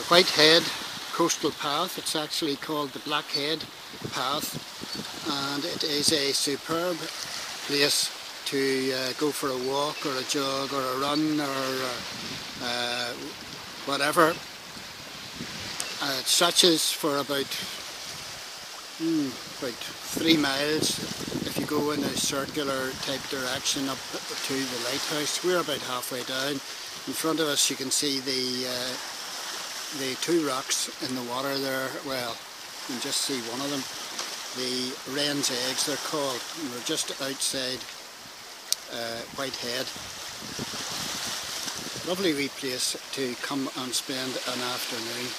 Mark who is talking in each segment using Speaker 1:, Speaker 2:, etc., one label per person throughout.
Speaker 1: Whitehead Coastal Path. It's actually called the Blackhead Path, and it is a superb place to go for a walk or a jog or a run or whatever. It stretches for about 3 miles if you go in a circular type direction up to the lighthouse. We're about halfway down. In front of us you can see the two rocks in the water there. Well, you can just see one of them. The wren's eggs they're called. And we're just outside Whitehead. Lovely wee place to come and spend an afternoon.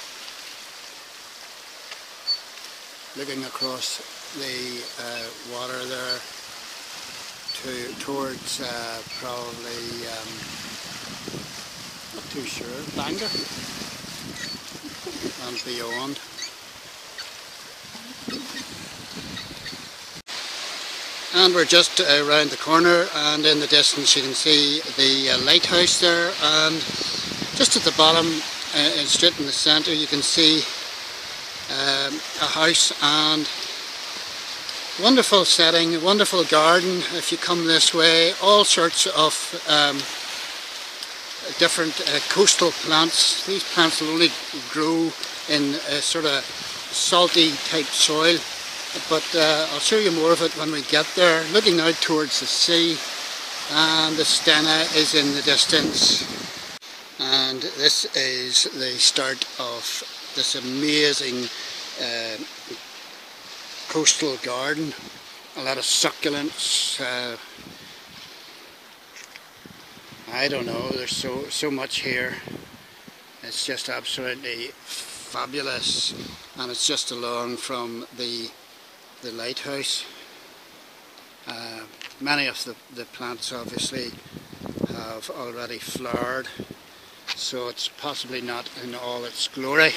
Speaker 1: Looking across the water there towards probably, not too sure, Dander and beyond. And we're just around the corner, and in the distance you can see the lighthouse there, and just at the bottom, straight in the centre, you can see a house and wonderful setting, wonderful garden. If you come this way, all sorts of different coastal plants. These plants will only grow in a sort of salty type soil, but I'll show you more of it when we get there. Looking out towards the sea, and the Stena is in the distance, and this is the start of this amazing coastal garden. A lot of succulents. I don't know, there's so much here. It's just absolutely fabulous, and it's just along from the lighthouse. Many of the plants obviously have already flowered, so it's possibly not in all its glory,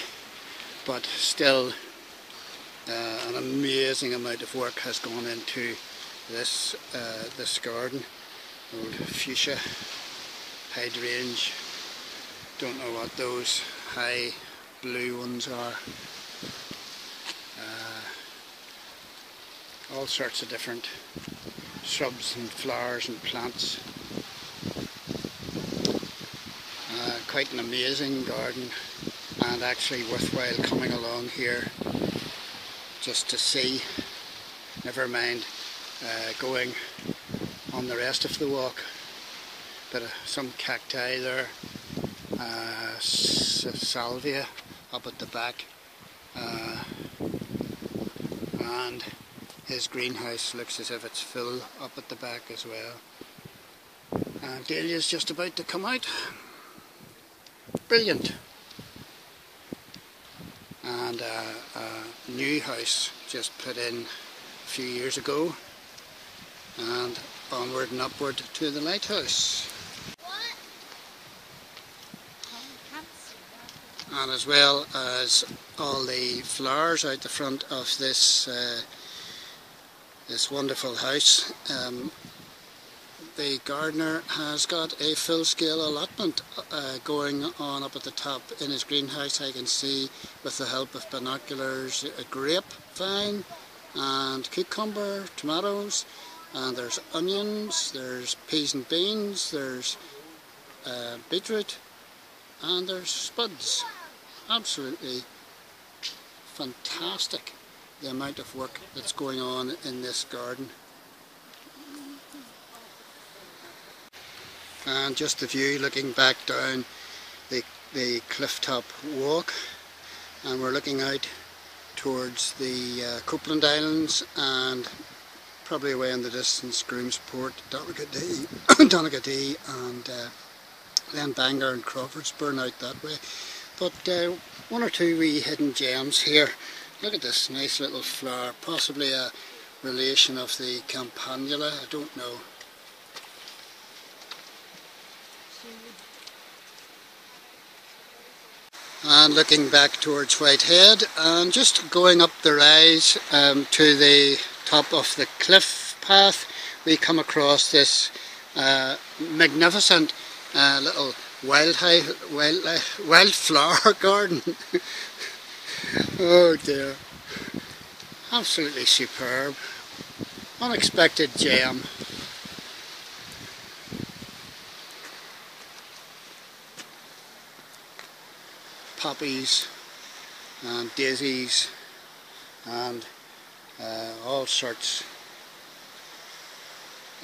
Speaker 1: but still an amazing amount of work has gone into this garden. Old fuchsia, hydrangea, don't know what those high blue ones are. All sorts of different shrubs and flowers and plants. Quite an amazing garden, and actually worthwhile coming along here just to see, never mind going on the rest of the walk. Bit of some cacti there, salvia up at the back, and his greenhouse looks as if it's full up at the back as well. Dahlia's just about to come out. Brilliant. And a new house just put in a few years ago, and onward and upward to the lighthouse. And as well as all the flowers out the front of this this wonderful house, the gardener has got a full-scale allotment going on up at the top in his greenhouse. I can see, with the help of binoculars, a grapevine and cucumber, tomatoes, and there's onions, there's peas and beans, there's beetroot, and there's spuds. Absolutely fantastic, the amount of work that's going on in this garden. And just the view looking back down the cliff top walk, and we're looking out towards the Copeland Islands, and probably away in the distance Groomsport, Donaghadee, and then Bangor and Crawfordsburn out that way. But one or two wee hidden gems here. Look at this nice little flower, possibly a relation of the campanula, I don't know. And looking back towards Whitehead, and just going up the rise to the top of the cliff path, we come across this magnificent little wildflower garden. Oh dear, absolutely superb, unexpected gem. Poppies and daisies and all sorts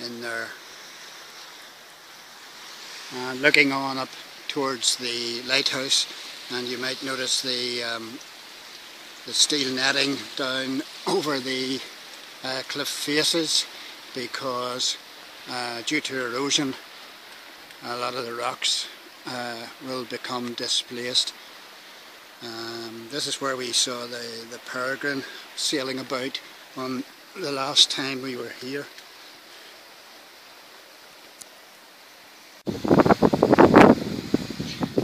Speaker 1: in there. And looking on up towards the lighthouse, and you might notice the steel netting down over the cliff faces, because due to erosion a lot of the rocks will become displaced. This is where we saw the peregrine sailing about on the last time we were here.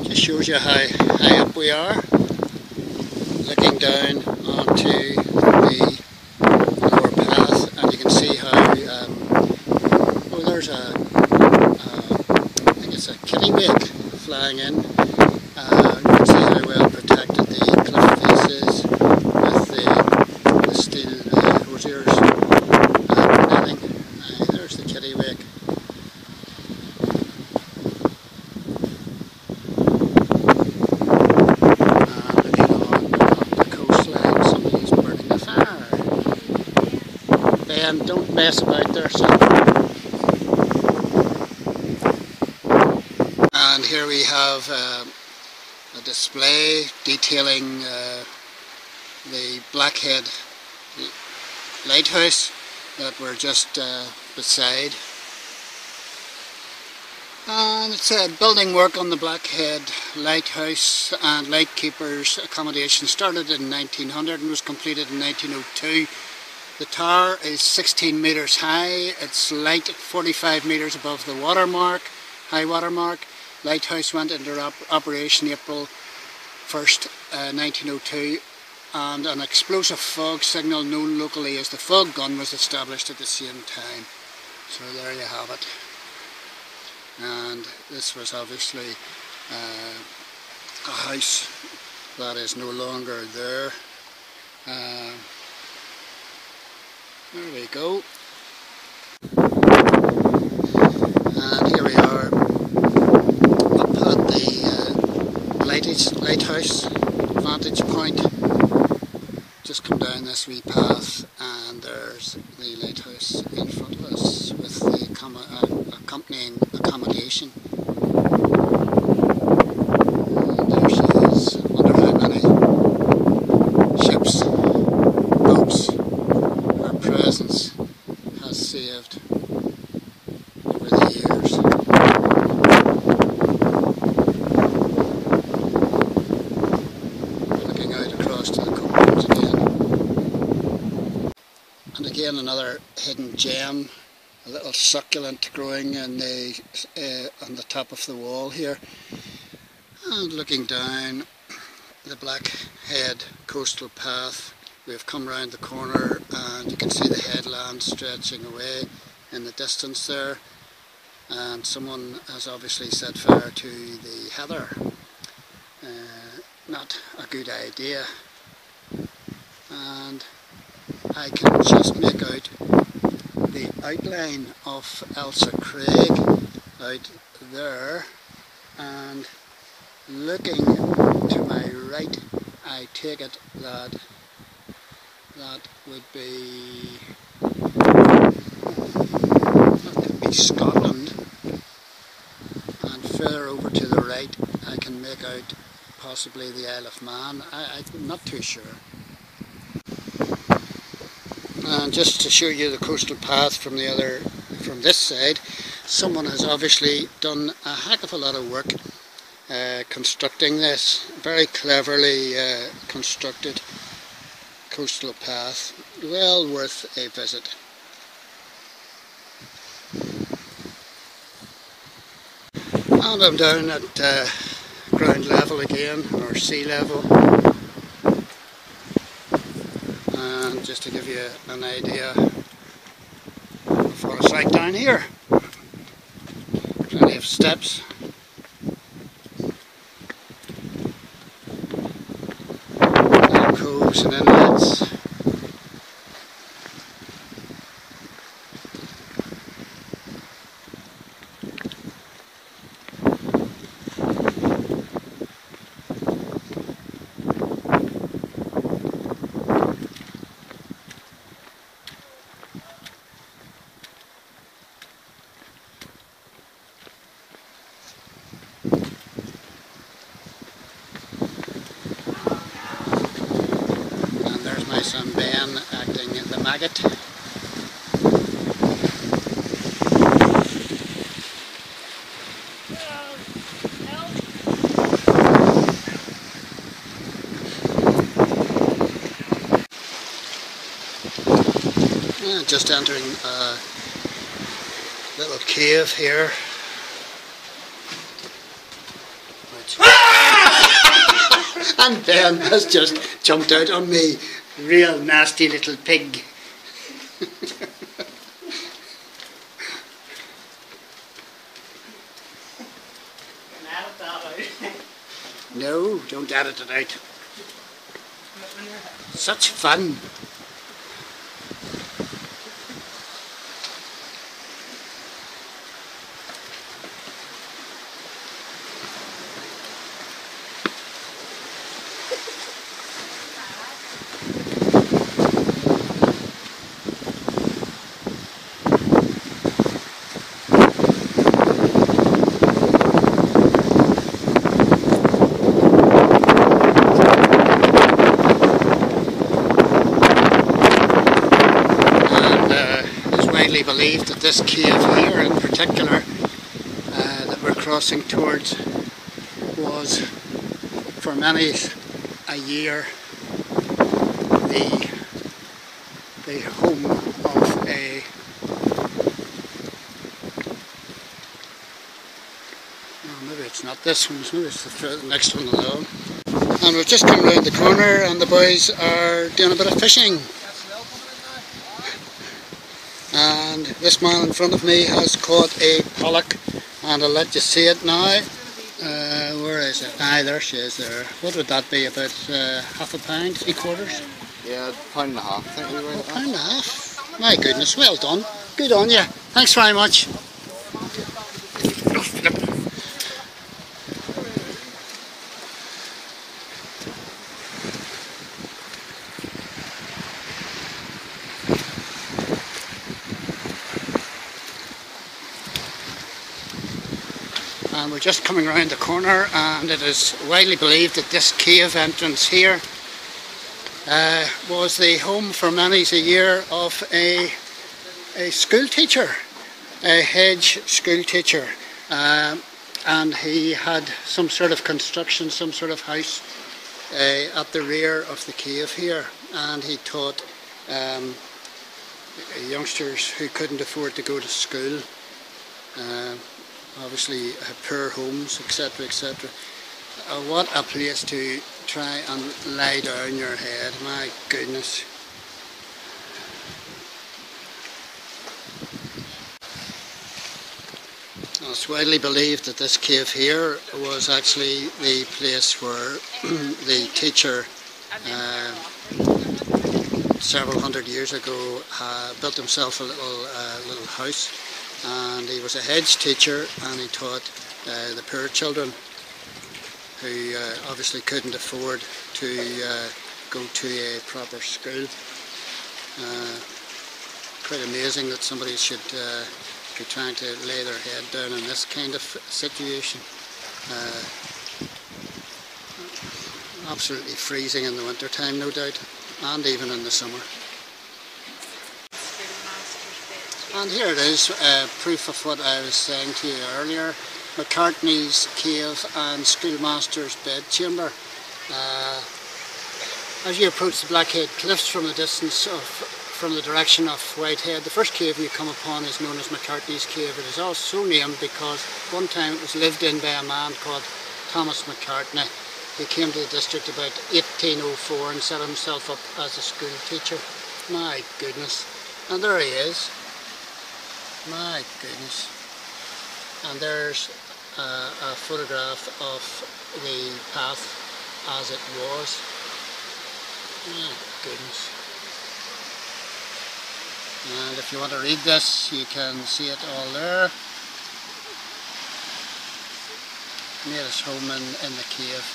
Speaker 1: Just shows you how high up we are, looking down onto the lower path, and you can see how oh, there's I think it's a kittiwake flying in. You can see how well protected the cliff face is with the steel hosiers and netting. There's the kittiwake. Looking on the coastline, somebody's burning a fire. Ben, don't mess about there, son. And here we have a display detailing the Blackhead Lighthouse that we're just beside. And it said building work on the Blackhead Lighthouse and lightkeepers accommodation started in 1900 and was completed in 1902. The tower is 16 metres high. It's light 45 metres above the watermark, high water mark. Lighthouse went into operation April 1st, 1902, and an explosive fog signal known locally as the fog gun was established at the same time. So there you have it. And this was obviously a house that is no longer there. There we go. And here we are up at the lighthouse vantage point. Just come down this wee path and there's the lighthouse in front of us with the accompanying accommodation. And there she is. Wonder how many ships, boats, her presence has saved over the years. Looking out across to the coastlands again. And again another hidden gem, a little succulent growing in on the top of the wall here. And looking down the Blackhead Coastal Path, we have come round the corner and you can see the headland stretching away in the distance there, and someone has obviously set fire to the heather. Not a good idea, and I can just make out the outline of Elsa Craig out there, and looking to my right I take it that would be, that could be Scotland, and further over to the right I can make out possibly the Isle of Man. I'm not too sure. And just to show you the coastal path from this side, someone has obviously done a heck of a lot of work constructing this. Very cleverly constructed coastal path, well worth a visit. And I'm down at ground level again, or sea level, and just to give you an idea of what it's like down here. Plenty of steps outflows and inlets. My son Ben acting the maggot. Just entering a little cave here. And Ben has just jumped out on me. Real nasty little pig. No, don't edit it out. Such fun. Believed that this cave here in particular that we're crossing towards was for many a year the home of a maybe it's not this one, maybe it's the next one along. And we've just come round the corner and the boys are doing a bit of fishing. And this man in front of me has caught a pollock, and I'll let you see it now. Where is it? Aye, there she is there. What would that be, about half a pound, 3/4?
Speaker 2: Yeah, £1.5 I think we were at.
Speaker 1: £1.5? My goodness, well done. Good on you. Thanks very much. And we're just coming around the corner, and it is widely believed that this cave entrance here was the home for many a year of a school teacher, a hedge school teacher, and he had some sort of construction, some sort of house at the rear of the cave here, and he taught youngsters who couldn't afford to go to school. Obviously poor homes, etc, etc. What a place to try and lie down your head, my goodness. It's widely believed that this cave here was actually the place where the teacher several hundred years ago built himself a little house. And he was a hedge teacher, and he taught the poor children who obviously couldn't afford to go to a proper school. Quite amazing that somebody should be trying to lay their head down in this kind of situation. Absolutely freezing in the winter time, no doubt, and even in the summer. And here it is, proof of what I was saying to you earlier, McCartney's Cave and Schoolmaster's Bedchamber. As you approach the Blackhead Cliffs from the distance from the direction of Whitehead, the first cave you come upon is known as McCartney's Cave. It is also named because one time it was lived in by a man called Thomas McCartney. He came to the district about 1804 and set himself up as a school teacher. My goodness. And there he is. My goodness. And there's a photograph of the path as it was. Oh, goodness. And if you want to read this, you can see it all there. Made his home in the cave.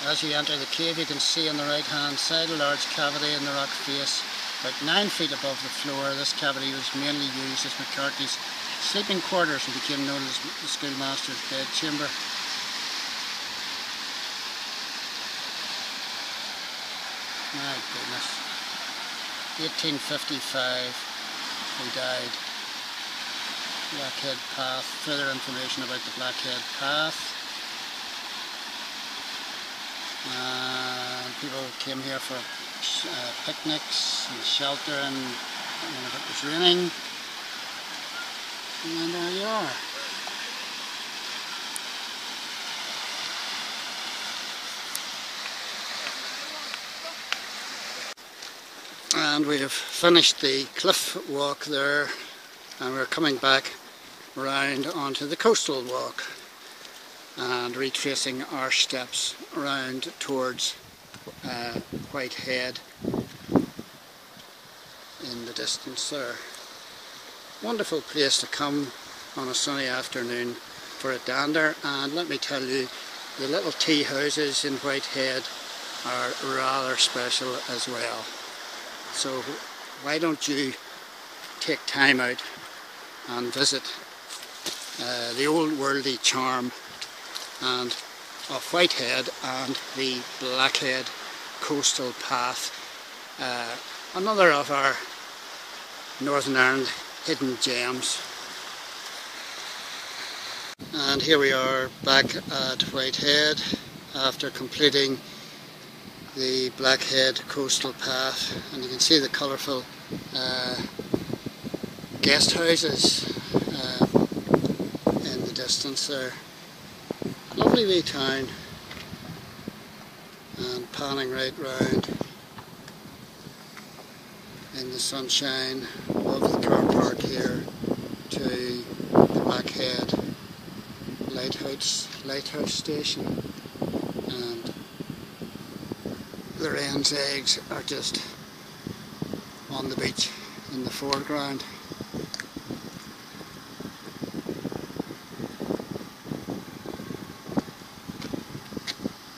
Speaker 1: As you enter the cave, you can see on the right hand side a large cavity in the rock face, about 9 feet above the floor. This cavity was mainly used as McCarthy's sleeping quarters and became known as the schoolmaster's bedchamber. My goodness. 1855 he died. Blackhead Path. Further information about the Blackhead Path. People came here for picnics and shelter and if it was raining. And there you are. And we have finished the cliff walk there, and we're coming back round onto the coastal walk and retracing our steps around towards Whitehead in the distance there. Wonderful place to come on a sunny afternoon for a dander, and let me tell you, the little tea houses in Whitehead are rather special as well. So why don't you take time out and visit the old worldly charm of Whitehead and the Blackhead Coastal Path, another of our Northern Ireland hidden gems. And here we are back at Whitehead after completing the Blackhead Coastal Path, and you can see the colourful guest houses in the distance there. Lovely wee town, and panning right round in the sunshine of the carpark here to the Blackhead Lighthouse Station, and the wren's eggs are just on the beach in the foreground.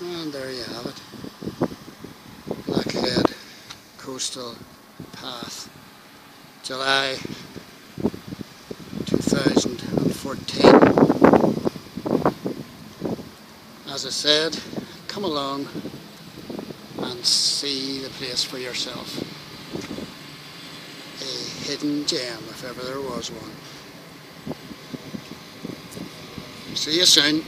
Speaker 1: And there you have it, Blackhead Coastal Path, July 2014. As I said, come along and see the place for yourself. A hidden gem, if ever there was one. See you soon.